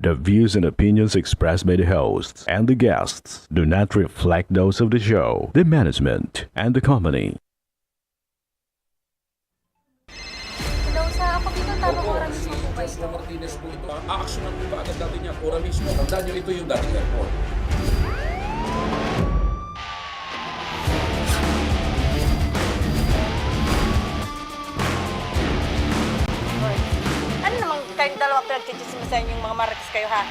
The views and opinions expressed by the hosts and the guests do not reflect those of the show, the management, and the company. Hello, sa ako dito tamang oras mismo po ba ito? Martinez po ito. Aaksyonan po ba agad natin yan? Ora mismo. Tandaan nyo, ito yung dating airport. Ano naman kayong dalawa pinagchichismisan yung mga marites kayo, ha?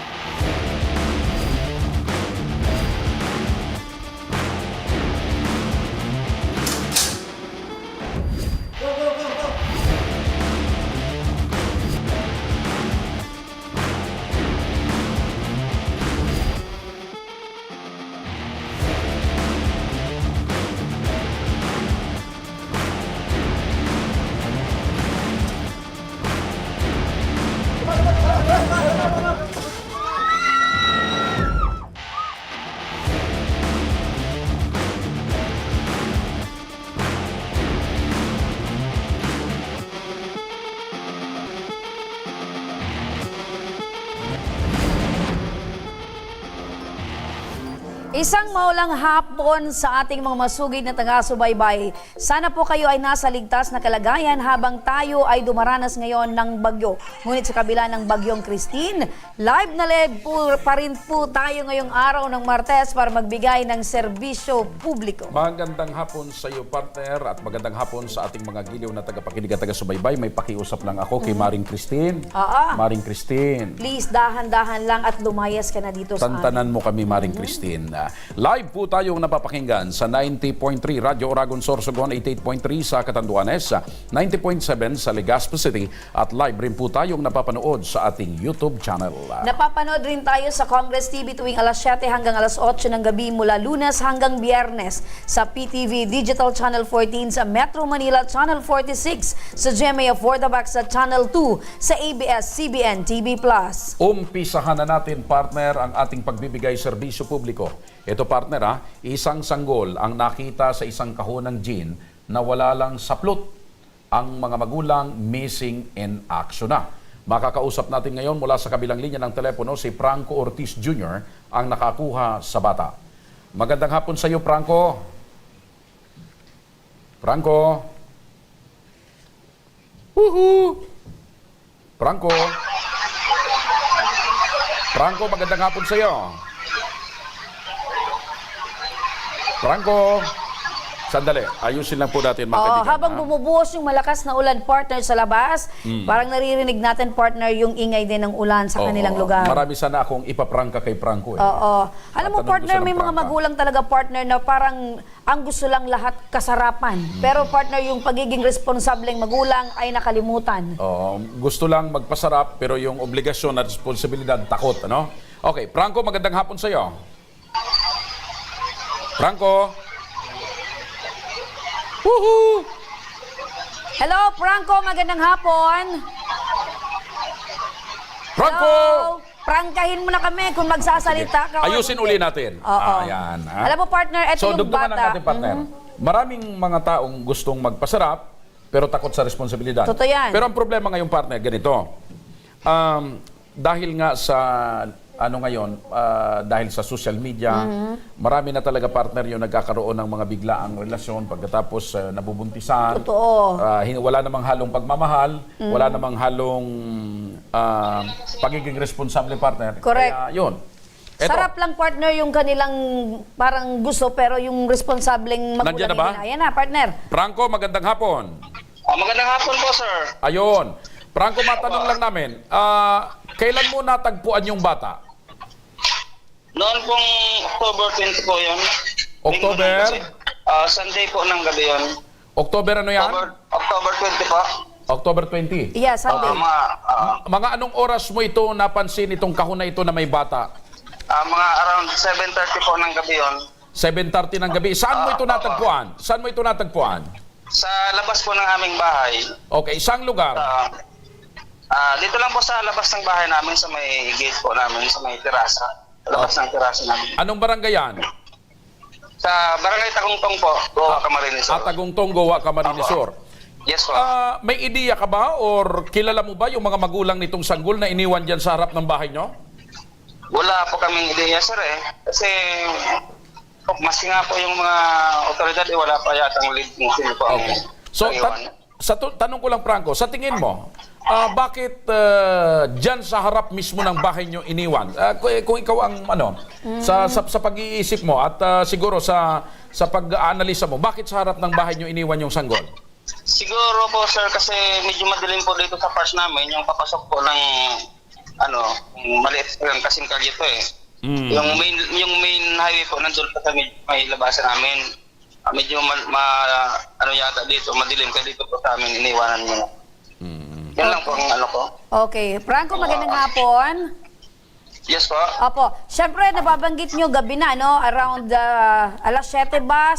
Isang maulang hapon sa ating mga masugid na taga-subaybay. Sana po kayo ay nasa ligtas na kalagayan habang tayo ay dumaranas ngayon ng bagyo. Ngunit sa kabila ng bagyong Christine, live na live po pa rin po tayo ngayong araw ng Martes para magbigay ng serbisyo publiko. Magandang hapon sa iyo, partner, at magandang hapon sa ating mga giliw na tagapakinig at taga-subaybay. May pakiusap lang ako kay Maring Christine. Maring Christine. Please, dahan-dahan lang at lumayas ka na dito sa amin. Tantanan mo kami, Maring Christine. Live po tayong napapakinggan sa 90.3 Radyo Oragon Sorsogon, 88.3 sa Catanduanes, 90.7 sa Legazpo City, at live rin po tayong napapanood sa ating YouTube channel. Napapanood rin tayo sa Congress TV tuwing alas 7 hanggang alas 8 ng gabi mula Lunes hanggang Biyernes, sa PTV Digital Channel 14, sa Metro Manila Channel 46, sa GMA For the Back sa Channel 2, sa ABS-CBN TV+. Umpisahan na natin, partner, ang ating pagbibigay serbisyo publiko. Ito, partner, isang sanggol ang nakita sa isang kahon ng gin na wala lang saplot. Ang mga magulang missing in action na. Makakausap natin ngayon mula sa kabilang linya ng telepono si Franco Ortiz Jr. ang nakakuha sa bata. Magandang hapon sa iyo, Franco. Franco. Woohoo! Franco. Franco, magandang hapon sa iyo. Franco, sandali. Ayusin lang po natin, mga kaibigan. Habang bumubuhos yung malakas na ulan, partner, sa labas, parang naririnig natin, partner, yung ingay din ng ulan sa kanilang lugar. Marami sana akong ipaprangka kay Franco. Alam mo, partner, may mga magulang talaga, partner, na parang ang gusto lang lahat kasarapan. Pero, partner, yung pagiging responsableng magulang ay nakalimutan. Gusto lang magpasarap, pero yung obligasyon at responsibilidad, takot. Ano? Okay, Franco, magandang hapon sa iyo. Franco. Woohoo! Hello, Franco, magandang hapon. Franco! Hello? Prangkahin mo na kami kung magsasalita ka. Ayusin uli natin. Ayan. Alam mo, partner, ito So, yung dugtungan bata. natin, partner. Maraming mga taong gustong magpasarap, pero takot sa responsibilidad. Totoo yan. Pero ang problema ngayon, partner, ganito. Dahil nga sa dahil sa social media, marami na talaga, partner, yung nagkakaroon ng mga biglaang relasyon pagkatapos nabubuntisan. Totoo. Wala namang halong pagmamahal, wala namang halong pagiging responsable, partner. Correct. Kaya yun. Eto. Sarap lang, partner, yung kanilang parang gusto, pero yung responsableng magulang Nandiyan na ba? Ayan na, partner. Franco, magandang hapon. Magandang hapon po, sir. Ayun. Franco, matanong lang namin, kailan mo natagpuan yung bata? Noon pong October 20 po yun. October? Sunday po ng gabi yun. October ano yan? October 20 po. October 20. Yeah, Sunday. Mga anong oras mo ito napansin itong kahon na ito na may bata? Mga around 7:30 po ng gabi yun. 7:30 ng gabi. Saan mo ito natagpuan? Saan mo ito natagpuan? Sa labas po ng aming bahay. Okay, isang lugar? Dito lang po sa labas ng bahay namin, sa may gate po namin, sa may terasa. Labas ng terasa namin. Anong barangay yan? Sa Barangay Tagungtong po, Goa, Camarines Sur. Tagungtong, Goa, Camarines Sur. Yes po. May ideya ka ba or kilala mo ba yung mga magulang nitong sanggol na iniwan dyan sa harap ng bahay nyo? Wala po kaming ideya, sir eh. Kasi mas nga po yung mga otoridad, wala pa yatang lead kung sino po ang Okay. So, naiwan. tanong ko lang, Franco, sa tingin mo, bakit dyan sa harap mismo ng bahay nyo iniwan? Kung ikaw ang, sa pag-iisip mo at siguro sa pag-aanalisa mo, bakit sa harap ng bahay nyo iniwan yung sanggol? Siguro po, sir, kasi medyo madilim po dito sa parts namin, yung papasok po ng maliit lang kasing kalye to eh. Yung main highway po nandun pa sa may labasan namin. Medyo yata dito, madilim, kaya dito po sa amin iniwanan nyo. Yan lang po ang ko. Okay. Franco, magandang hapon. Yes po. Opo. Siyempre, nababanggit nyo gabi na, no? Around alas 7 ba?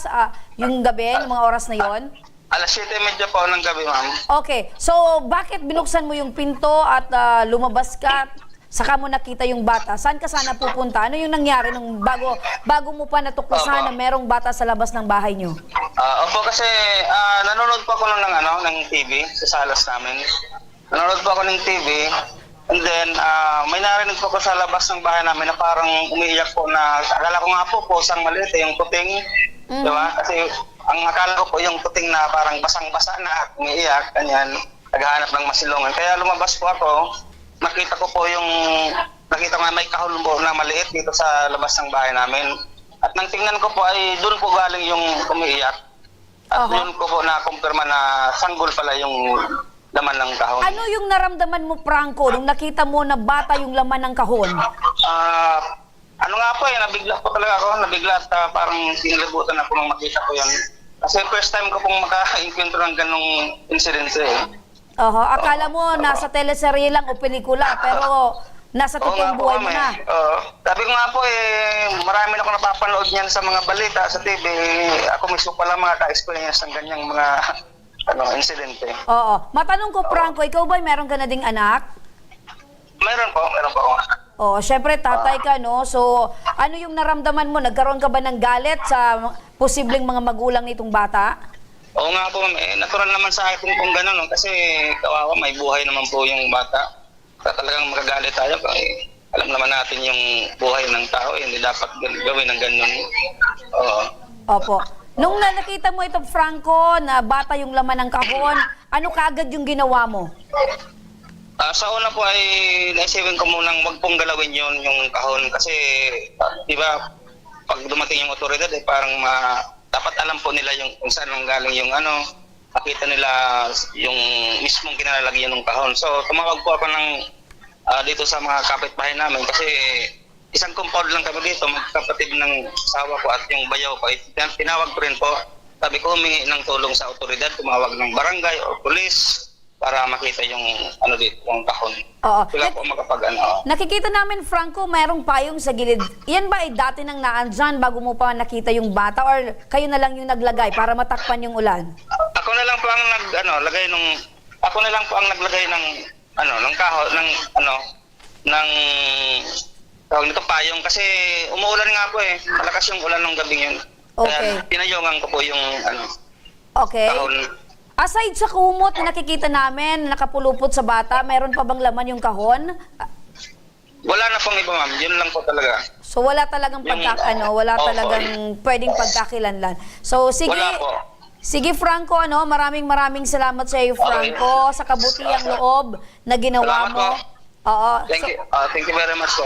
Yung gabi, yung mga oras na yon? Alas 7:30 po ng gabi, ma'am. Okay. So, bakit binuksan mo yung pinto at lumabas ka? Saka mo nakita yung bata. Saan ka sana pupunta? Ano yung nangyari nung bago mo pa natuklasan na merong bata sa labas ng bahay nyo? Opo, kasi nanonood po ako ng TV sa salas namin. Nanonood po ako ng TV. And then, may narinig po ako sa labas ng bahay namin na parang umiiyak po na, akala ko nga po, pusang maliit, yung puting. Diba? Kasi ang akala ko po yung puting na parang basang-basa na umiiyak, ganyan, naghahanap ng masilungan. Kaya lumabas po ako, nakita ko nga may kahon po na maliit dito sa labas ng bahay namin. At nang tingnan ko po ay doon po galing yung umiiyak. At doon ko po na-confirma na sanggol pala yung laman ng kahon. Ano yung naramdaman mo, Franco, nung nakita mo na bata yung laman ng kahon? Ano nga po nabigla po talaga ako. Nabigla at parang sinilabutan ako nung makita ko yan. Kasi first time ko pong maka-encounter ng ganong incident eh. Akala mo nasa teleserye lang o pelikula, pero nasa totoong buhay mo na. Sabi ko nga po marami na ako napapanood niyan sa mga balita sa TV. Ako mismo pala makaka-experience ng ganyang mga insidente. Oo. Matanong ko, Franco, ikaw ba meron ka na ding anak? Meron po ako. Oo, syempre tatay ka, no? So, ano yung naramdaman mo? Nagkaroon ka ba ng galit sa posibleng mga magulang nitong bata? Oo nga po, natural naman sa akin kung gano'n, no? Kasi kawawa, may buhay naman po yung bata. Kaya talagang magagalit tayo. Alam naman natin yung buhay ng tao, hindi dapat gawin ng gano'n. Oo. Opo. Nung nakita mo ito, Franco, na bata yung laman ng kahon, ano kaagad yung ginawa mo? Sa una po ay naisipin ko munang wag pong galawin yung kahon kasi di ba pag dumating yung otoridad parang dapat alam po nila yung kung saan galing yung makita nila yung mismong kinalalagyan ng kahon. So tumawag po ako dito sa mga kapitbahay namin kasi isang compound lang kami dito, magkapatid ng asawa ko at yung bayaw ko. Tinawag ko rin po, sabi ko humingi ng tulong sa otoridad, tumawag ng barangay o pulis para makita yung dito, yung kahon. Oo. Sila po Nakikita namin, Franco, mayroong payong sa gilid. Yan ba ay dati nang naandyan bago mo pa nakita yung bata or kayo na lang yung naglagay para matakpan yung ulan? Ako na lang po ang naglagay ng ng kahon ng tawag nito payong kasi umuulan nga po malakas yung ulan ng gabing yun. Okay. Kaya pinayungan ko po yung Okay. kahon. Aside sa kumot na nakikita namin na nakapulupot sa bata, meron pa bang laman yung kahon? Wala na pong iba, ma'am. Yun lang po talaga. So wala talagang talagang pwedeng pagkakilanlan. So sige. Wala po. Sige, Franco, maraming salamat sa iyo, Franco, sa kabutihang loob na ginawa Salamat mo. po. Oo. Thank you very much po.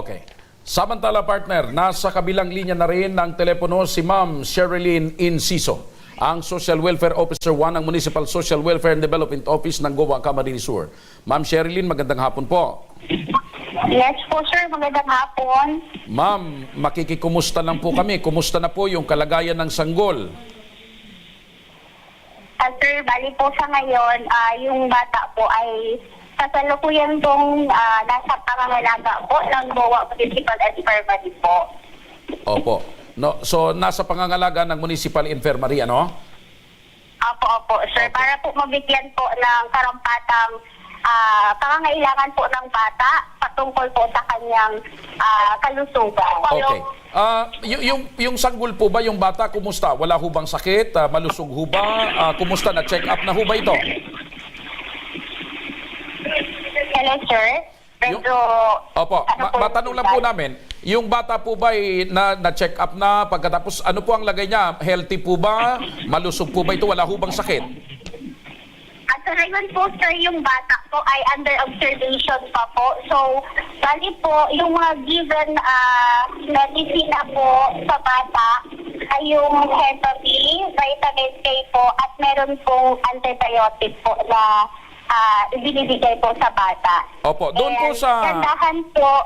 Okay. Samantala, partner, nasa kabilang linya na rin ng telepono si Ma'am Sherilyn Inciso, ang Social Welfare Officer 1 ng Municipal Social Welfare and Development Office ng Goa, Camarines Sur. Ma'am Sherilyn, magandang hapon po. Yes po, sir. Magandang hapon. Ma'am, makikikumusta lang po kami. Kumusta na po yung kalagayan ng sanggol? Sir, bali po sa ngayon, yung bata po ay kasalukuyan pong nasa pangangalaga po ng Goa Municipal Infirmary po. Opo. No, so nasa pangangalaga ng Municipal Infirmary, ano? Opo, sir. Okay. Para po mabigyan po ng karampatang pangangailangan po ng bata patungkol po sa kanyang kalusugan. Okay. Yung sanggol po ba, yung bata, kumusta? Wala ho bang sakit? Malusog ho ba? Kumusta? Na-check up na ho ba ito? Hello, sir. medyo... Opo, matanong lang po namin, yung bata po ba ay na-check up na pagkatapos ano po ang lagay niya? Healthy po ba? Malusog po ba ito? Wala ho bang sakit? At sa ngayon po, sir, yung bata po ay under observation pa po. So, bali po, yung mga given medicine na po sa bata ay yung Hepatitis, vitamin K po, at meron pong antibiotic po na ibinibigay po sa bata. Opo, doon po sa... Gandahan po,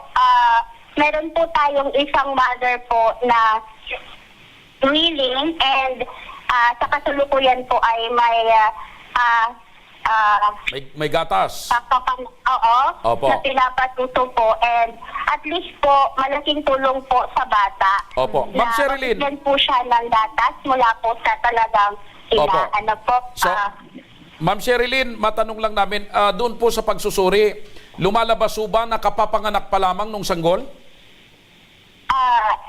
meron po tayong isang mother po na willing and sa kasalukuyan po ay May gatas. Oo, Opo. na pinapatuto po. And at least po, malaking tulong po sa bata. Opo. Ma'am Sherilyn. Yan po siya ng gatas mula po sa talagang Opo. ano po. So, Ma'am Sherilyn, matanong lang namin, doon po sa pagsusuri, lumalabas po ba na kapapanganak pa lamang nung sanggol?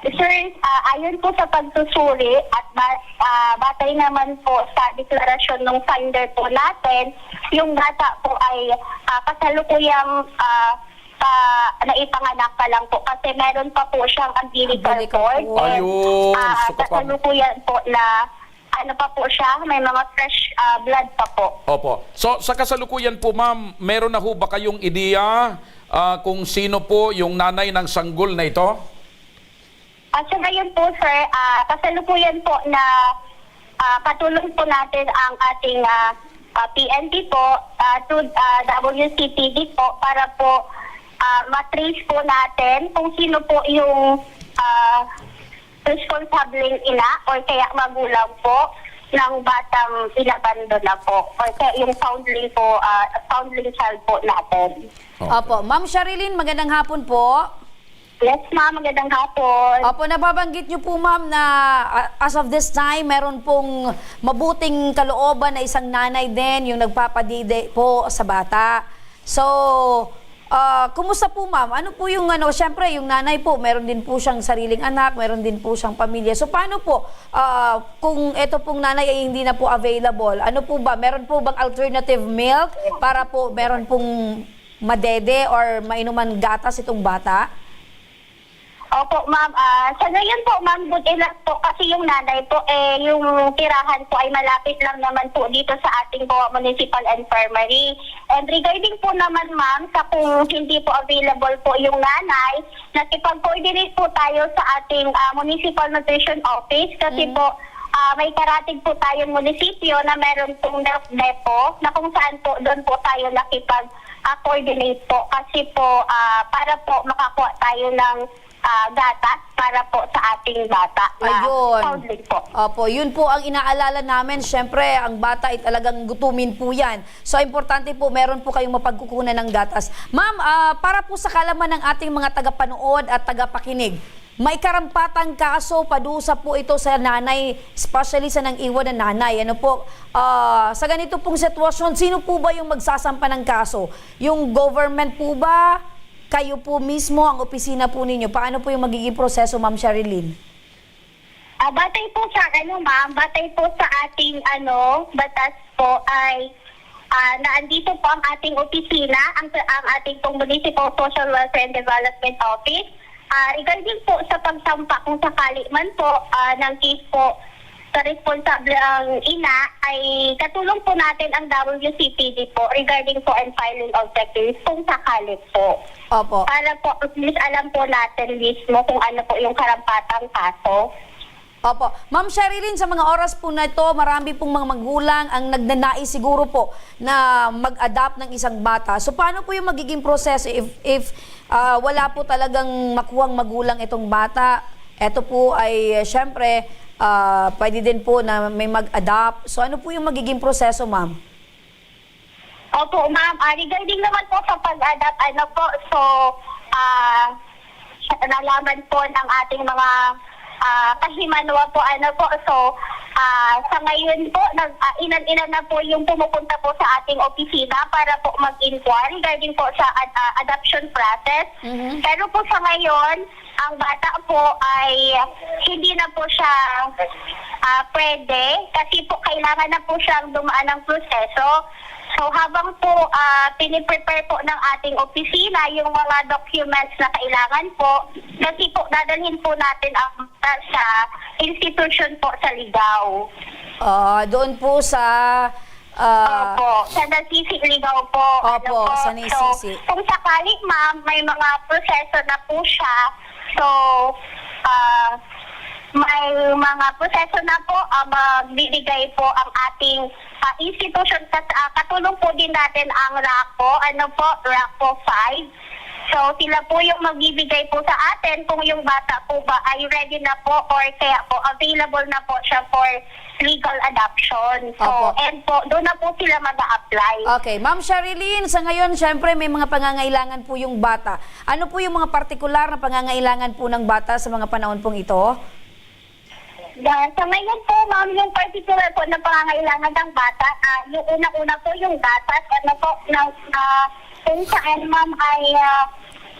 Sir, ayon po sa pagsusuri at batay naman po sa deklarasyon ng finder po natin, yung bata po ay kasalukuyang naipanganak pa lang po kasi meron pa po siyang umbilical cord. Ayun, Kasalukuyan po na ano pa po siya, may mga fresh blood pa po. Opo. So, sa kasalukuyan po, ma'am, meron na ho ba kayong ideya kung sino po yung nanay ng sanggol na ito? So ngayon po, sir, kasalukuyan po na patulong po natin ang ating PNP po to WCPD po para po matrace po natin kung sino po yung responsibleng ina o kaya magulang po ng batang inabando na po o kaya yung foundling child po natin. Opo. Ma'am Sherilyn, magandang hapon po. Yes, ma'am. Magandang hapon. Opo, nababanggit niyo po, ma'am, na as of this time, meron pong mabuting kalooban na isang nanay din yung nagpapadide po sa bata. So, kumusta po, ma'am? Ano po yung, syempre, yung nanay po, meron din po siyang sariling anak, meron din po siyang pamilya. So, paano po, kung ito pong nanay ay hindi na po available, ano po ba? Meron po bang alternative milk para po meron pong madede or mainuman gatas itong bata? Opo, ma'am. Sa ngayon po, ma'am, good enough po kasi yung nanay po, yung tirahan po ay malapit lang naman po dito sa ating Boa Municipal Infirmary. And regarding po naman, ma'am, sa kung hindi po available po yung nanay, nakipag-coordinate po tayo sa ating Municipal Nutrition Office kasi po, may karating po tayong munisipyo na meron pong depo na kung saan po doon po tayo nakipag-coordinate po kasi po para po makakuha tayo ng gatas para po sa ating bata. Ayun. Po. Opo, yun po ang inaalala namin. Siyempre, ang bata ay talagang gutumin po yan. So, importante po, meron po kayong mapagkukunan ng gatas. Ma'am, para po sa kalaman ng ating mga tagapanood at tagapakinig, may karampatang kaso, padusa po ito sa nanay, especially sa nang-iwan na nanay. Ano po, sa ganito pong sitwasyon, sino po ba yung magsasampa ng kaso? Yung government po ba? Kayo po mismo, ang opisina po ninyo? Paano po yung magiging proseso, Ma'am Sherilyn? Batay po sa ma'am, batay po sa ating batas po ay naandito po ang ating opisina, ang ating pong Municipal Social Welfare and Development Office. Regarding po sa pagsampa kung sakali man po ng case po sa responsable ang ina, ay katulong po natin ang WCPD po regarding po and filing of the case kung sakali po. Opo. Para po at least alam po natin mismo kung ano po yung karampatang kaso. Opo. Ma'am Sherilyn, sa mga oras po na ito, marami pong mga magulang ang nagnanais siguro po na mag-adapt ng isang bata. So, paano po yung magiging proseso if wala po talagang makuhang magulang itong bata? Ito po ay, syempre, pwede din po na may mag-adapt. So, ano po yung magiging proseso, ma'am? Opo, ma'am. Regarding naman po sa pag-adapt, nalaman po ng ating mga kahimanwa po, sa ngayon po, ilan-ilan na po yung pumupunta po sa ating opisina para po mag-inquire regarding po sa adoption process. Pero po sa ngayon, ang bata po ay hindi na po siya pwede kasi po kailangan na po siyang dumaan ng proseso. So habang po piniprepare po ng ating opisina yung mga documents na kailangan po, kasi po dadalhin po natin ang bata sa institution po sa Ligao. Doon po sa... Opo, sa Nasisi Ligao po. Opo, sa Nasisi. So, kung sakali ma'am, may mga proseso na po siya, so may mga proseso na po, magbibigay po ang ating institution. Katulong po din natin ang RACO 5. So, sila po yung magbibigay po sa atin kung yung bata po ba ay ready na po or kaya po available na po siya for legal adoption. So, Opo. and po, doon na po sila mag-a-apply. Okay, Ma'am Sherilyn, sa ngayon, syempre may mga pangangailangan po yung bata. Ano po yung mga partikular na pangangailangan po ng bata sa mga panahon pong ito? Sa ngayon po, ma'am, yung particular po na pangangailangan ng bata, yung una-una po yung gatas, kung saan, ma'am, ay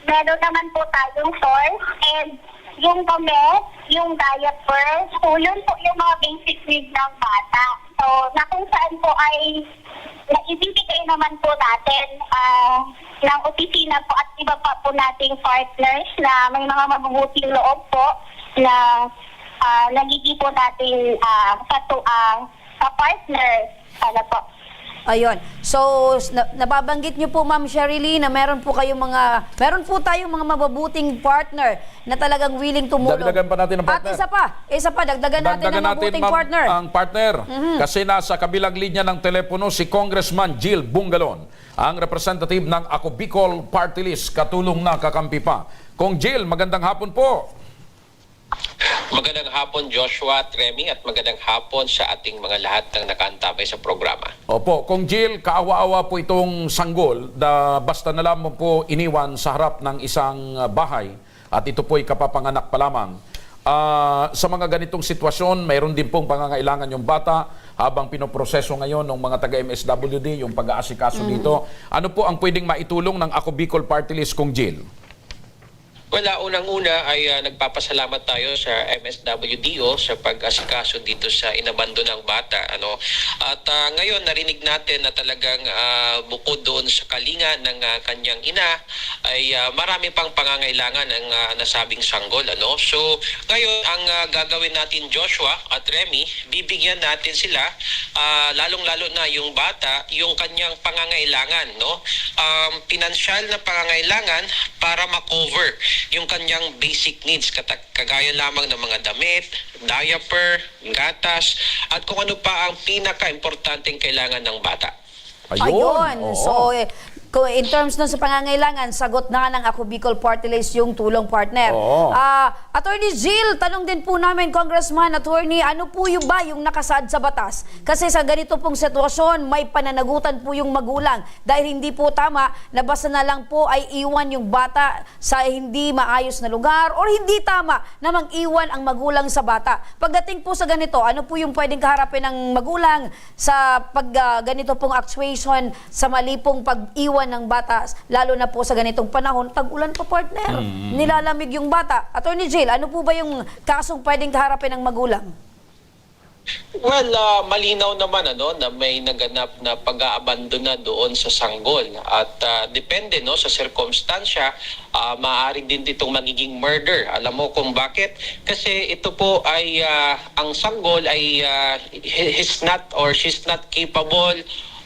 meron naman po tayong source, and yung damit, yung diaper, so yun po yung mga basic needs ng bata. So, na kung saan po ay naibibigay naman po natin ng opisina po at iba pa po nating partners na may mga mabubuting loob po na nagiging po natin ka-partner. Ano po? Ayun. So, nababanggit niyo po, Ma'am Sherilyn, na meron po tayong mga mababuting partner na talagang willing tumulong. Dagdagan pa natin ang partner. At isa pa, dagdagan natin ang mabuting ma'am, partner. ang partner. Kasi nasa kabilang linya ng telepono si Congressman Jill Bungalon, ang representative ng Ako Bicol Party List, katulong na kakampi pa. Kong Jill, magandang hapon po. Magandang hapon Joshua, Tremi, at magandang hapon sa ating mga lahat ng nakaantabay sa programa. Opo, Kong Jill, kaawa-awa po itong sanggol na basta na lamang po iniwan sa harap ng isang bahay at ito po'y kapapanganak pa lamang. Sa mga ganitong sitwasyon, mayroon din pong pangangailangan yung bata habang pinoproseso ngayon ng mga taga-MSWD, yung pag-aasikaso dito. Ano po ang pwedeng maitulong ng Ako Bicol Party List, Kong Jill? Wala, unang-una ay nagpapasalamat tayo sa MSWDO sa pag-asikaso dito sa inabando ng bata. At ngayon narinig natin na talagang bukod doon sa kalinga ng kanyang ina ay marami pang pangangailangan ng nasabing sanggol. So ngayon ang gagawin natin Joshua at Remy, bibigyan natin sila lalong-lalo na yung bata yung kanyang pangangailangan. Pinansyal na pangangailangan para ma-cover yung kanyang basic needs, kagaya lamang ng mga damit, diaper, gatas, at kung ano pa ang pinaka-importanteng kailangan ng bata. Ayun. Oo. So, in terms nun sa pangangailangan, sagot na ng Ako Bicol Party List yung tulong partner. Oo. Attorney Jill, tanong din po namin, Congressman, Attorney, ano po yung ba yung nakasaad sa batas? Kasi sa ganito pong sitwasyon, may pananagutan po yung magulang. Dahil hindi po tama na basta na lang po ay iwan yung bata sa hindi maayos na lugar or hindi tama na mag-iwan ang magulang sa bata. Pagdating po sa ganito, ano po yung pwedeng kaharapin ng magulang sa ganito pong actuation sa mali pong pag-iwan ng bata, lalo na po sa ganitong panahon, tag-ulan pa partner, nilalamig yung bata. Attorney Jill, ano po ba yung kasong pwedeng kaharapin ng magulang? Well, malinaw naman na may naganap na pag-aabandona doon sa sanggol at depende sa sirkumstansya, maaari din ditong magiging murder. Alam mo kung bakit? Kasi ito po ay ang sanggol ay he's not or she's not capable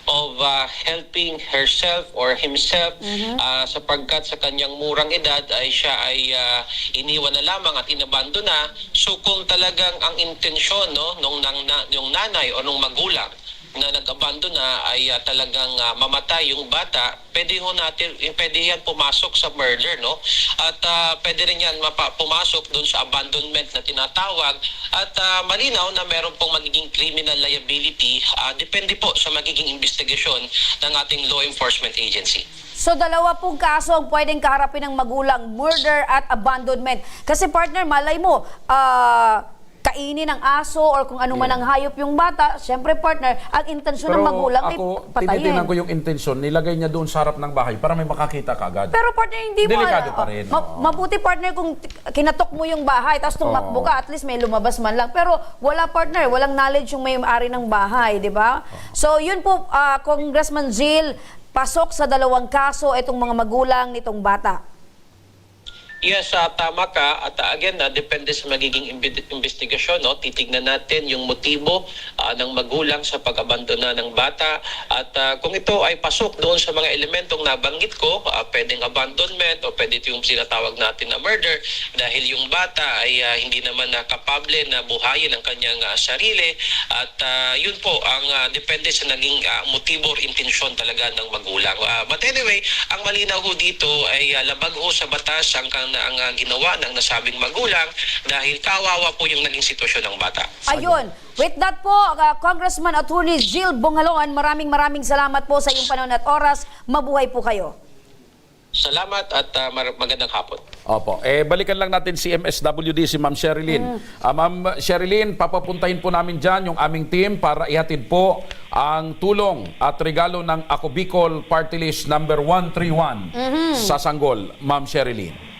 of helping herself or himself sapagkat sa kanyang murang edad ay siya ay iniwan na lamang at inabandona. So kung talagang ang intensyon yung nanay o nung magulang na nag-abandona ay talagang mamatay yung bata, pwede yan pumasok sa murder, At pwede rin yan pumasok doon sa abandonment na tinatawag. At malinaw na meron pong magiging criminal liability, depende po sa magiging investigasyon ng ating law enforcement agency. So, dalawa pong kaso ang pwedeng kaharapin ng magulang, murder at abandonment. Kasi partner, malay mo, kainin ng aso or kung ano man ang hayop yung bata, syempre partner, ang intensyon ng magulang ay ako, patayin. tinitingnan ko yung intensyon, nilagay niya doon sa harap ng bahay para may makakita ka agad. Pero partner, hindi mo Delikado pa rin. mabuti partner kung kinatok mo yung bahay tapos tumakbo ka, at least may lumabas man lang. Pero wala partner, walang knowledge yung may-ari ng bahay, di ba? So yun po, Congressman Jill, pasok sa 2 kaso itong mga magulang nitong bata. Yes, tama ka. At again, depende sa magiging investigasyon. No? Titignan natin yung motibo ng magulang sa pag-abandona ng bata. At kung ito ay pasok doon sa mga elementong nabanggit ko, pwedeng abandonment o pwede ito yung sinatawag natin na murder dahil yung bata ay hindi naman kapable na buhayin ang kanyang sarili. At yun po, ang depende sa naging motibo or intensyon talaga ng magulang. But anyway, ang malinaw ho dito ay labag ho sa batas ang ginawa ng nasabing magulang dahil kawawa po yung naging sitwasyon ng bata. Ayun. With that po, Congressman Attorney Jill Bongalon, maraming salamat po sa iyong panahon at oras. Mabuhay po kayo. Salamat at magandang hapon. Opo. Balikan lang natin si MSWD, si Ma'am Sherilyn. Ma'am Sherilyn, papapuntahin po namin dyan yung aming team para ihatid po ang tulong at regalo ng Ako Bicol Party List number 131 sa Sanggol. Ma'am Sherilyn.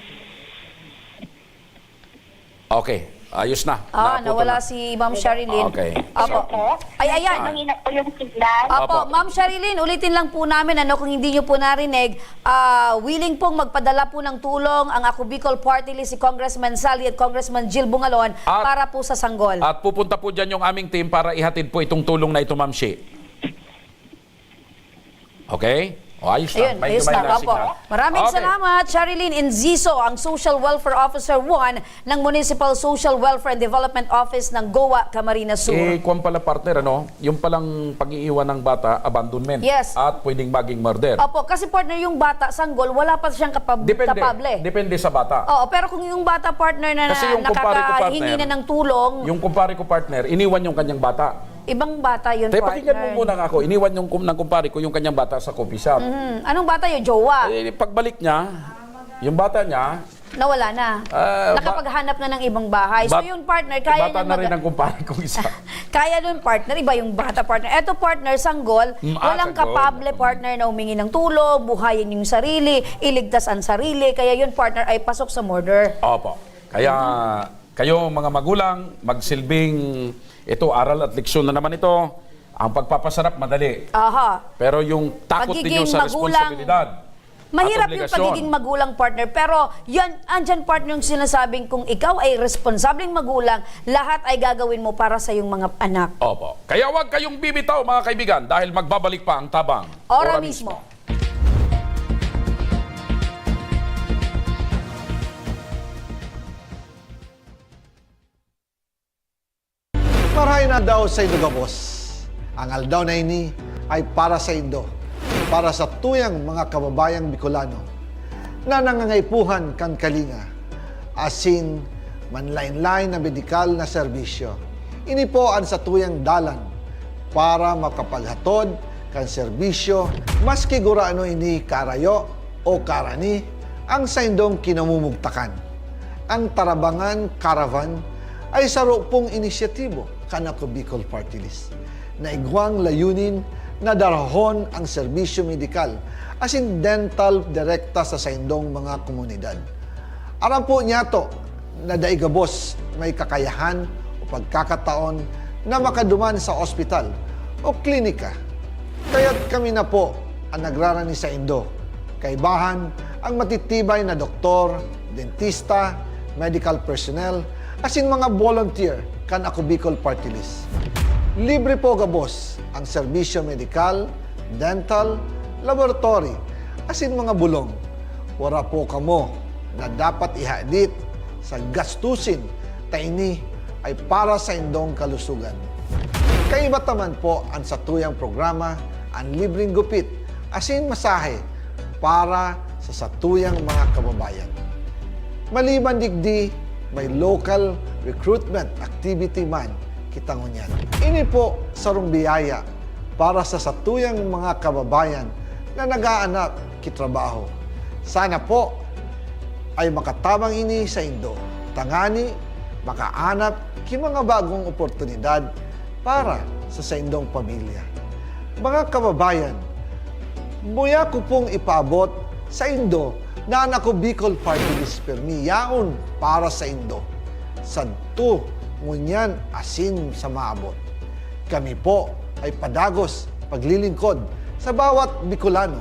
Okay. Ayos na. Nawala si Ma'am Sherilyn. Okay. Opo. Ay, ayan. Mahina po yung signal. Opo, Ma'am Sherilyn, ulitin lang po namin, kung hindi nyo po narinig, willing pong magpadala po ng tulong ang Ako Bicol Party List si Congressman Sally at Congressman Jill Bongalon para po sa Sanggol. At pupunta po dyan yung aming team para ihatid po itong tulong na ito, Ma'am She. Okay? Ayos na. Ayun, ayos na. Opo. Maraming salamat, Sherilyn Enziso, ang Social Welfare Officer 1 ng Municipal Social Welfare and Development Office ng GOA, Camarines Sur. Kung pala partner, yung palang pag-iiwan ng bata, abandonment. Yes. At pwedeng maging murder. Opo, kasi partner, yung bata, sanggol, wala pa siyang kapable. Depende sa bata. Oo, pero kung yung bata partner na Kasi yung kumpare ko, nakakahingi partner, na ng tulong, yung kumpare ko partner, iniwan yung kanyang bata. ibang bata yun, Tayo, partner. pakinggan mo muna ako. Iniwan yung ng kumpare ko yung kanyang bata sa coffee shop. Anong bata yun? Jowa? Pagbalik niya, yung bata niya, Nawala na. Nakapaghanap na ng ibang bahay. So yung partner, kaya bata na rin ang kumpare kong isa. kaya nun partner, iba yung bata partner. Eto partner, sanggol, walang sanggol. kapable partner na humingi ng tulong, buhayin yung sarili, iligtas ang sarili. Kaya yun partner ay pasok sa murder. Opo. Kaya kayo mga magulang, magsilbing ito, aral at leksyon na naman ito. Ang pagpapasarap, madali. Aha. Pero yung takot Pagiging ninyo sa magulang, responsibilidad. mahirap at yung obligasyon. pagiging magulang partner, pero yan, andyan partner yung sinasabing kung ikaw ay responsableng magulang, lahat ay gagawin mo para sa iyong mga anak. Opo. Kaya huwag kayong bibitaw mga kaibigan dahil magbabalik pa ang tabang. Ora mismo. Marahay na daw sa Indo Gabos. Ang aldaw na ini ay para sa Indo, para sa tuyang mga kababayang Bicolano na nangangaipuhan kan kalinga, asin manlain-lain na medikal na serbisyo. Ini po ang sa tuyang dalan para makapaghatod kan serbisyo maski guraano ini karayo o karani ang sa indong kinamumugtakan. Ang Tarabangan Caravan ay saro pong inisyatibo kan Ako Bicol Party List na igwang layunin na darahon ang serbisyo medikal asin dental direkta sa saindong mga komunidad. Aram po niya to na daigabos may kakayahan o pagkakataon na makaduman sa ospital o klinika. Kaya't kami na po ang nagrarani sa Indo. Kaibahan ang matitibay na doktor, dentista, medical personnel, asin mga volunteer kan Ako Bicol Party List. Libre po gabos ang serbisyo medikal, dental, laboratory, asin mga bulong. Wala po kamo na dapat ihadit sa gastusin taini ay para sa indong kalusugan. Kaiba taman po ang satuyang programa ang libreng gupit asin masahe para sa satuyang mga kababayan. Maliban digdi, may local recruitment activity man kita ngunyan. Ini po sarong biyaya para sa satuyang mga kababayan na nag-aanap kitrabaho. Sana po ay makatabang ini sa Indo. Tangani, makaanap kay mga bagong oportunidad para sa indong pamilya. Mga kababayan, muya ko pong ipabot sa Indo na ako Bicol Party List Permi yaon para sa Indo. Sadto ngunyan asin sa maabot. Kami po ay padagos paglilingkod sa bawat Bicolano.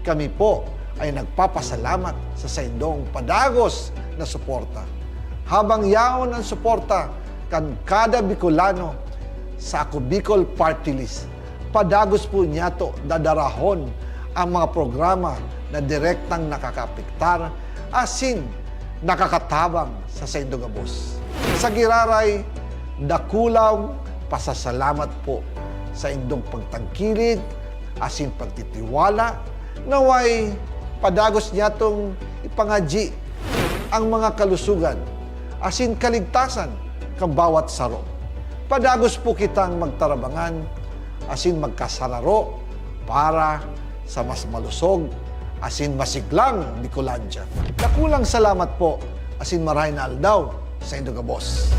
Kami po ay nagpapasalamat sa saindong padagos na suporta. Habang yaon ang suporta kan kada Bicolano sa ako Bicol Party List, padagos po niya to dadarahon ang mga programa na direktang nakakapiktar asin nakakatabang sa Saindogabos. Sa giraray, dakulaw pasasalamat po sa indong pagtangkilig asin pagtitiwala naway padagos niya tong ipangadji ang mga kalusugan asin kaligtasan kang bawat saro. Padagos po kitang magtarabangan asin magkasararo para sa mas malusog asin masiglang Bicolandia. Dakulang salamat po asin maray na aldaw sa Indogabos.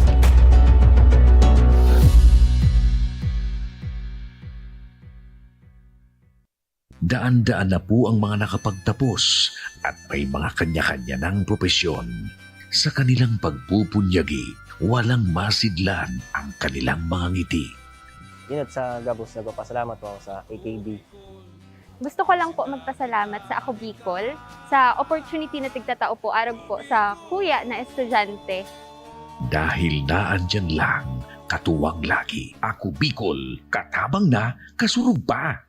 Daan-daan na po ang mga nakapagtapos at may mga kanya-kanya ng propesyon. Sa kanilang pagpupunyagi, walang masidlan ang kanilang mga ngiti. Inot sa Gabos, nagpapasalamat po ako sa AKB. Gusto ko lang po magpasalamat sa Ako Bicol sa opportunity na tigtatao po arog po sa kuya na estudyante. Dahil naandyan lang, katuwang lagi, Ako Bicol, katabang na, kasurog pa.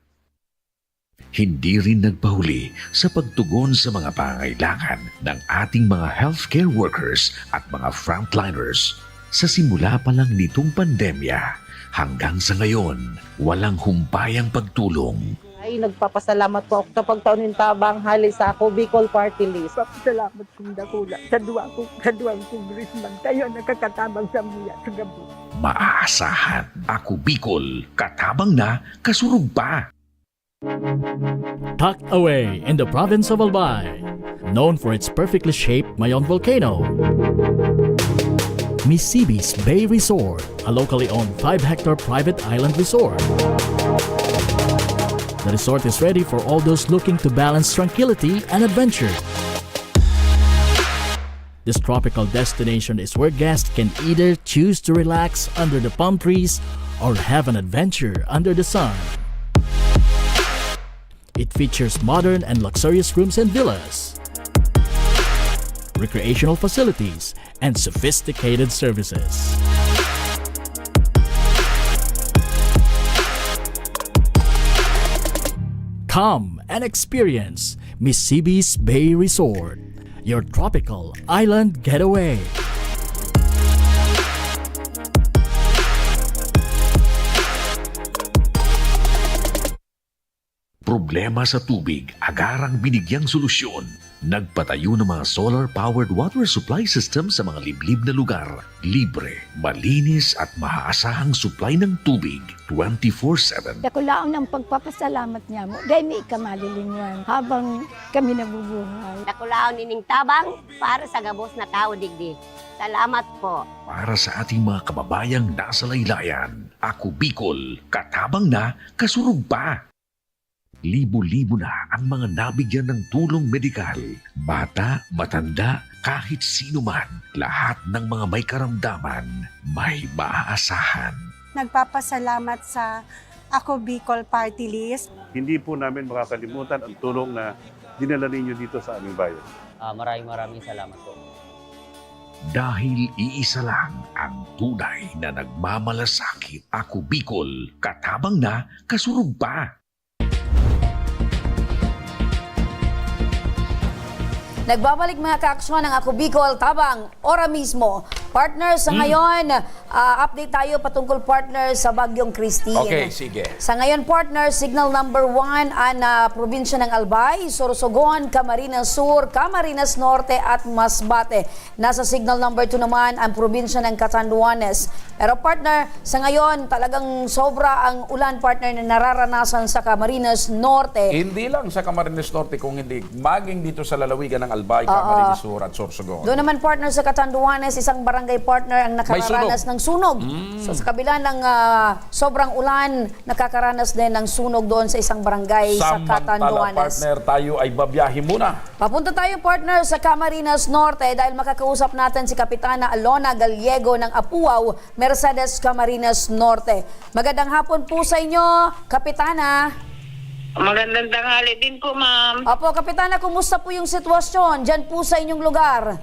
Hindi rin nagpahuli sa pagtugon sa mga pangailangan ng ating mga healthcare workers at mga frontliners. Sa simula pa lang nitong pandemya, hanggang sa ngayon, walang humpayang pagtulong. Ay, nagpapasalamat po ako sa pagtaunin tabang hali sa Ako Bicol Party List. Papasalamat kong dakula sa duwang congressman. Tayo nakakatabang sa miya sa gabi. Maaasahan, Ako Bicol, katabang na, kasurog pa. Tucked away in the province of Albay, known for its perfectly shaped Mayon volcano, Misibis Bay Resort, a locally owned 5-hectare private island resort. The resort is ready for all those looking to balance tranquility and adventure. This tropical destination is where guests can either choose to relax under the palm trees or have an adventure under the sun. It features modern and luxurious rooms and villas, recreational facilities, and sophisticated services. Come and experience Misibis Bay Resort, your tropical island getaway. Problema sa tubig, agarang binigyang solusyon. Nagpatayo ng mga solar-powered water supply system sa mga liblib na lugar. Libre, malinis at maaasahang supply ng tubig 24/7. Dakulaon ng pagpapasalamat niya mo. Dahil may ikamalilinwan habang kami nabubuhay. Dakulaon nining tabang para sa Gabos na tao digdi. Salamat po. Para sa ating mga kababayang nasa laylayan, Ako Bicol, katabang na, kasurog pa. Libo-libo na ang mga nabigyan ng tulong medikal. Bata, matanda, kahit sino man, lahat ng mga may karamdaman, may maaasahan. Nagpapasalamat sa Ako Bicol Party List. Hindi po namin makakalimutan ang tulong na dinala ninyo dito sa aming bayan. Maraming salamat po. Dahil iisa lang ang tunay na nagmamalasakit. Ako Bicol, katabang na, kasurog pa. Nagbabalik mga kaaksyon ng Ako Bicol Tabang, ora mismo. Partner, sa ngayon, update tayo patungkol partner sa Bagyong Christine. Okay, sige. Sa ngayon, partner, signal number 1 ang probinsya ng Albay, Sorsogon, Camarines Sur, Camarines Norte at Masbate. Nasa signal number 2 naman ang probinsya ng Catanduanes. Pero partner, sa ngayon, talagang sobra ang ulan, partner, na nararanasan sa Camarines Norte. Hindi lang sa Camarines Norte, kung hindi, maging dito sa lalawigan ng Albay, Camarines Sur at Sorsogon. Doon naman, partner, sa Catanduanes, isang barangay barangay partner ang nakaranas ng sunog. So sa kabila ng sobrang ulan, nakakaranas din ng sunog doon sa isang barangay sa Samantala, Catanduanes. partner, tayo ay babiyahe muna. Papunta tayo, partner, sa Camarines Norte dahil makakausap natin si Kapitana Alona Gallego ng Apuaw, Mercedes, Camarines Norte. Magandang hapon po sa inyo, Kapitana. Magandang tanghali din po, ma'am. Opo, Kapitana, kumusta po yung sitwasyon dyan po sa inyong lugar?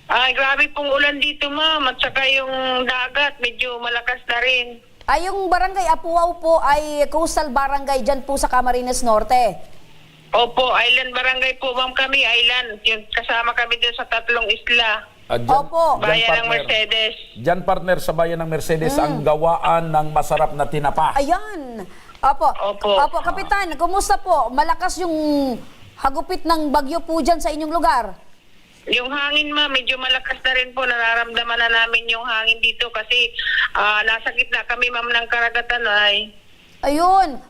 Ay, grabe pong ulan dito, ma'am. At saka yung dagat, medyo malakas na rin. Ay, yung barangay Apuaw po ay coastal barangay dyan po sa Camarines Norte. Opo, island barangay po, ma'am, kami. Island. Yung kasama kami dun sa 3 isla. Opo. Bayan ng Mercedes. Diyan, partner, sa bayan ng Mercedes, ang gawaan ng masarap na tinapa. Ayan. Opo. Opo, Kapitan, kumusta po? Malakas yung hagupit ng bagyo po dyan sa inyong lugar? Yung hangin, ma'am, medyo malakas na rin po. Nararamdaman na namin yung hangin dito kasi nasa gitna kami, ma'am, ng karagatan ay. Ayun,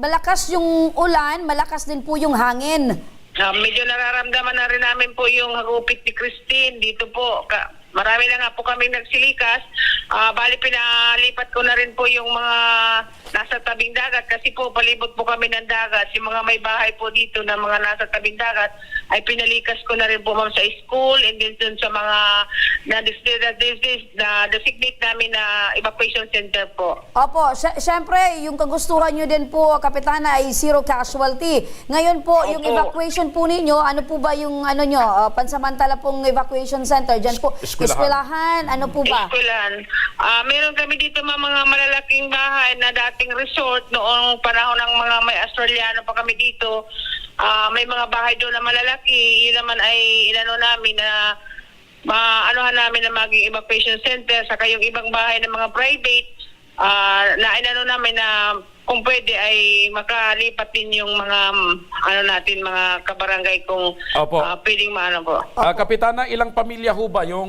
malakas yung ulan, malakas din po yung hangin. Medyo nararamdaman na rin namin po yung hagupit ni Christine dito po. Marami na nga po kami nagsilikas. Bali, pinalipat ko na rin po yung mga nasa tabing dagat kasi po palibot po kami ng dagat. Yung mga may bahay po dito na mga nasa tabing dagat ay pinalikas ko na rin po, ma'am, sa school and then dun sa mga na-designate namin na evacuation center po. Opo, syempre, yung kagustuhan nyo din po, Kapitana, ay zero casualty. Ngayon po, yung evacuation po ninyo, ano po ba yung pansamantala pong evacuation center? Diyan po, eskwelahan, ano po ba? Eskwelahan. Meron kami dito mga malalaking bahay na dating resort noong panahon ng mga may Australiano pa kami dito. May mga bahay doon na malalaki. Yun naman ay inano namin na maanuhan namin na maging evacuation center. Saka yung ibang bahay ng mga private na inano namin na kung pwede ay makalipat din yung mga mga kabarangay kung pwedeng maano po. Kapitana, ilang pamilya ho ba yung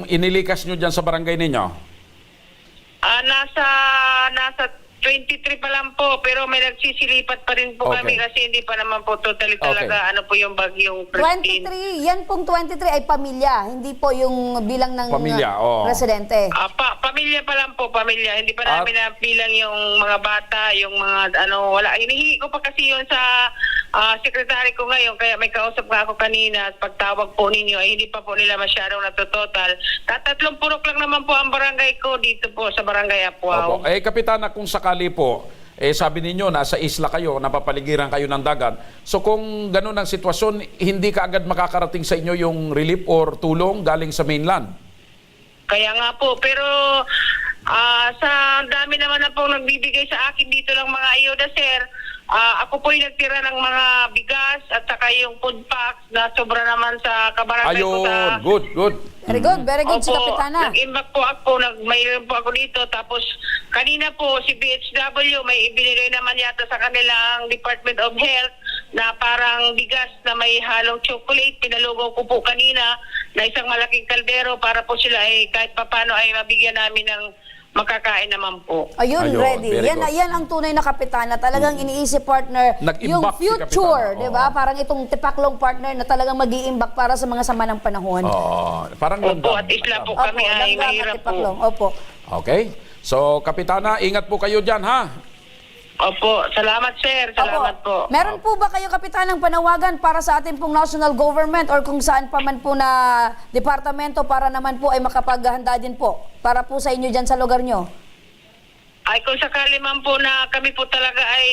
inilikas nyo dyan sa barangay ninyo? Nasa 23 pa lang po, pero may nagsisilipat pa rin po kami kasi hindi pa naman po totally talaga ano po yung bagyong Christine. 23, yan pong 23 ay pamilya, hindi po yung bilang ng residente. Pamilya pa lang po, pamilya. Hindi pa namin nabilang yung mga bata, yung mga wala. Hinihingi ko pa kasi yun sa sekretary ko ngayon, kaya may kausap nga ako kanina at pagtawag po ninyo ay hindi pa po nila masyadong natototal. 3 purok lang naman po ang barangay ko dito po sa barangay Apuaw. Kapitana, kung sakali po, sabi ninyo, nasa isla kayo, napapaligiran kayo ng dagat. So kung ganun ang sitwasyon, hindi ka agad makakarating sa inyo yung relief or tulong galing sa mainland? Kaya nga po, pero sa dami naman na pong nagbibigay sa akin dito ng mga ayuda, sir. Ako po yung nagtira ng mga bigas at saka yung food packs na sobra naman sa kabarangay ko sa... Good. Very good, si Kapitana. Nag-imbak po ako, mayroon po ako dito. Tapos kanina po si BHW may ibinigay naman yata sa kanilang Department of Health na parang bigas na may halong chocolate. Pinalugaw ko po kanina na isang malaking kaldero para po sila ay kahit papano ay mabigyan namin ng makakain naman po. Ayun, ready. Yan ang tunay na Kapitana. Talagang iniisip, partner, yung future, di ba? Parang itong tipaklong partner na talagang mag-iimbak para sa mga sama ng panahon. Parang Opo, at isla po kami ay mahirap po. Opo. Okay. So, Kapitana, ingat po kayo dyan, ha? Opo, salamat, sir. Salamat po. Meron po ba kayo, Kapitan, ng panawagan para sa ating pong national government or kung saan pa man po na departamento para naman po ay makapaghanda din po para po sa inyo dyan sa lugar nyo? Ay, kung sakali man po na kami po talaga ay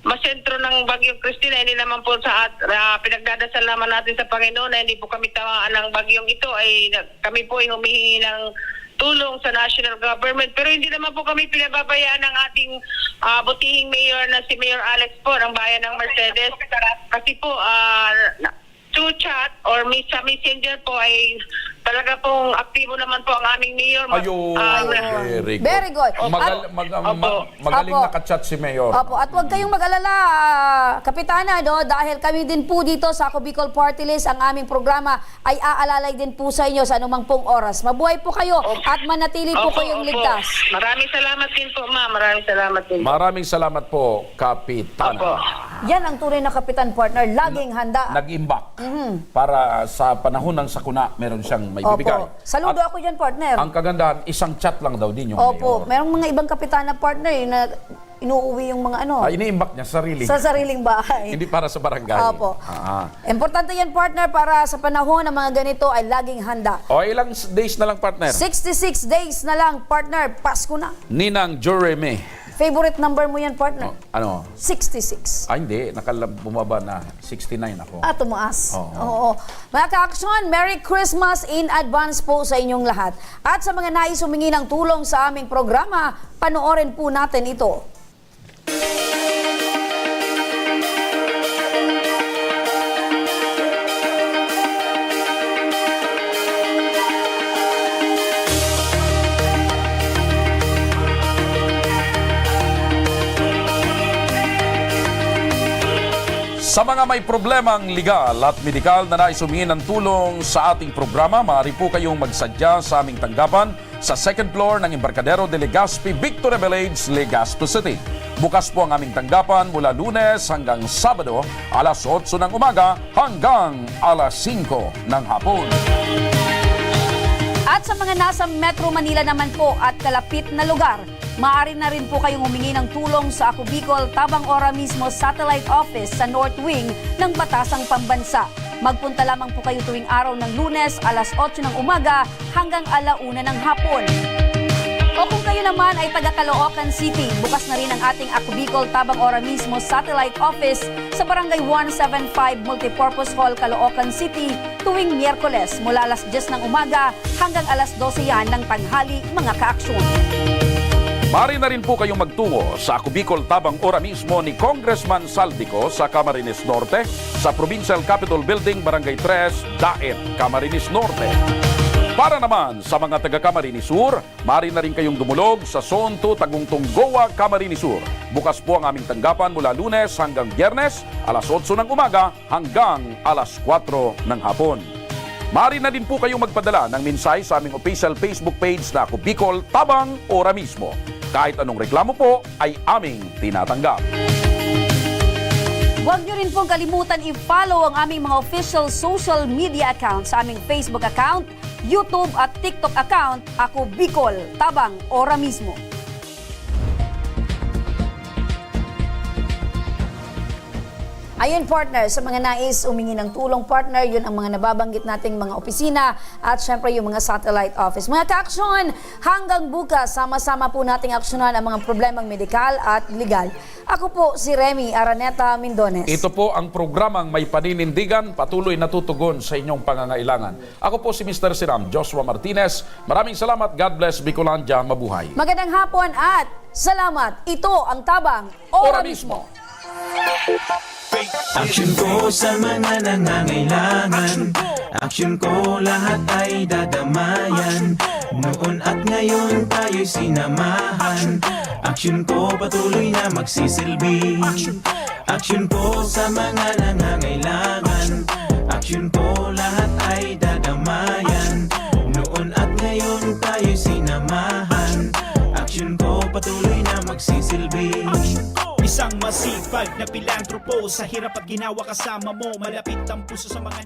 masentro ng Bagyong Christine, hindi naman po sa pinagdadasal naman natin sa Panginoon na hindi po kami tamaan ng bagyong ito, ay kami po ay humihingi ng tulong sa national government. Pero hindi naman po kami pinababayaan ng ating butihing mayor na si Mayor Alex po ng bayan ng Mercedes. Kasi po, through chat or sa messenger po ay talaga pong aktibo naman po ang aming mayor. Very good. Magaling nakachat si Mayor. Opo, at huwag kayong mag-alala, Kapitana, dahil kami din po dito sa Ako Bicol Party List, ang aming programa ay aalalay din po sa inyo sa anumang pong oras. Mabuhay po kayo at manatili po kayong ligtas. Maraming salamat din po, ma'am. Maraming salamat din. Maraming salamat po, Kapitana. Yan ang tunay na kapitan, partner. Laging handa. Nag-imbak para sa panahon ng sakuna, meron siyang may bibigay. Opo. Saludo ako dyan, partner. Ang kagandahan, isang chat lang daw din yung Opo. mayor. Merong mga ibang kapitan na partner na inuuwi yung mga ano. Iniimbak niya sarili. Sa sariling bahay. Hindi para sa barangay. Opo. Ah. Importante yan, partner, para sa panahon ng mga ganito ay laging handa. O, ilang days na lang, partner? 66 days na lang, partner. Pasko na. Ninang Joreme. Favorite number mo yan, partner? Ano? 66. Hindi. Bumaba na. 69 ako. Tumaas. Oo. Oo. Mga ka-aksyon, Merry Christmas in advance po sa inyong lahat. At sa mga nais humingi ng tulong sa aming programa, panoorin po natin ito. Sa mga may problemang legal at medikal na nais humingi ng tulong sa ating programa, maaari po kayong magsadya sa aming tanggapan sa second floor ng Embarcadero de Legazpi, Victoria Village, Legazpi City. Bukas po ang aming tanggapan mula Lunes hanggang Sabado, alas 8 ng umaga hanggang alas 5 ng hapon. At sa mga nasa Metro Manila naman po at kalapit na lugar, maaari na rin po kayong humingi ng tulong sa Ako Bicol Tabang Ora mismo Satellite Office sa North Wing ng Batasang Pambansa. Magpunta lamang po kayo tuwing araw ng Lunes, alas 8 ng umaga hanggang alauna ng hapon. O kung kayo naman ay taga Caloocan City, bukas na rin ang ating Ako Bicol Tabang Ora mismo Satellite Office sa Barangay 175 Multipurpose Hall, Caloocan City tuwing Miyerkules mula alas 10 ng umaga hanggang alas 12 yan ng tanghali, mga kaaksyon. Maaari na rin po kayong magtungo sa Ako Bicol Tabang Ora mismo ni Congressman Saldico sa Camarines Norte sa Provincial Capitol Building, Barangay 3, Daet, Camarines Norte. Para naman sa mga taga Camarines Sur, maaari na rin kayong dumulog sa Zone 2 Tagungtong Goa, Camarines Sur. Bukas po ang aming tanggapan mula Lunes hanggang Biyernes, alas 8 ng umaga hanggang alas 4 ng hapon. Maaari na din po kayong magpadala ng mensahe sa aming official Facebook page na Ako Bicol Tabang Ora mismo. Kahit anong reklamo po ay aming tinatanggap. Huwag niyo rin pong kalimutan i-follow ang aming mga official social media accounts sa aming Facebook account, YouTube at TikTok account, Ako Bicol Tabang Ora mismo. Ayun, partner, sa mga nais humingi ng tulong, partner, yun ang mga nababanggit nating mga opisina at syempre yung mga satellite office. Mga ka-aksyon, hanggang bukas, sama-sama po nating aksyonan ang mga problemang medikal at legal. Ako po si Remy Araneta Mindones. Ito po ang programang may paninindigan, patuloy na tutugon sa inyong pangangailangan. Ako po si Mr. Siram Joshua Martinez. Maraming salamat. God bless Bicolandia. Mabuhay. Magandang hapon at salamat. Ito ang Tabang Ora mismo. Aksyon ko sa mga nangangailangan, aksyon ko lahat ay dadamayan. Noon at ngayon tayo'y sinamahan, aksyon ko patuloy na magsisilbi. Aksyon ko sa mga nangangailangan, aksyon ko lahat ay dadamayan. Noon at ngayon tayo'y sinamahan, aksyon ko patuloy na magsisilbi. Isang masipag na pilantropo, sa hirap at ginawa kasama mo, malapit ang puso sa mga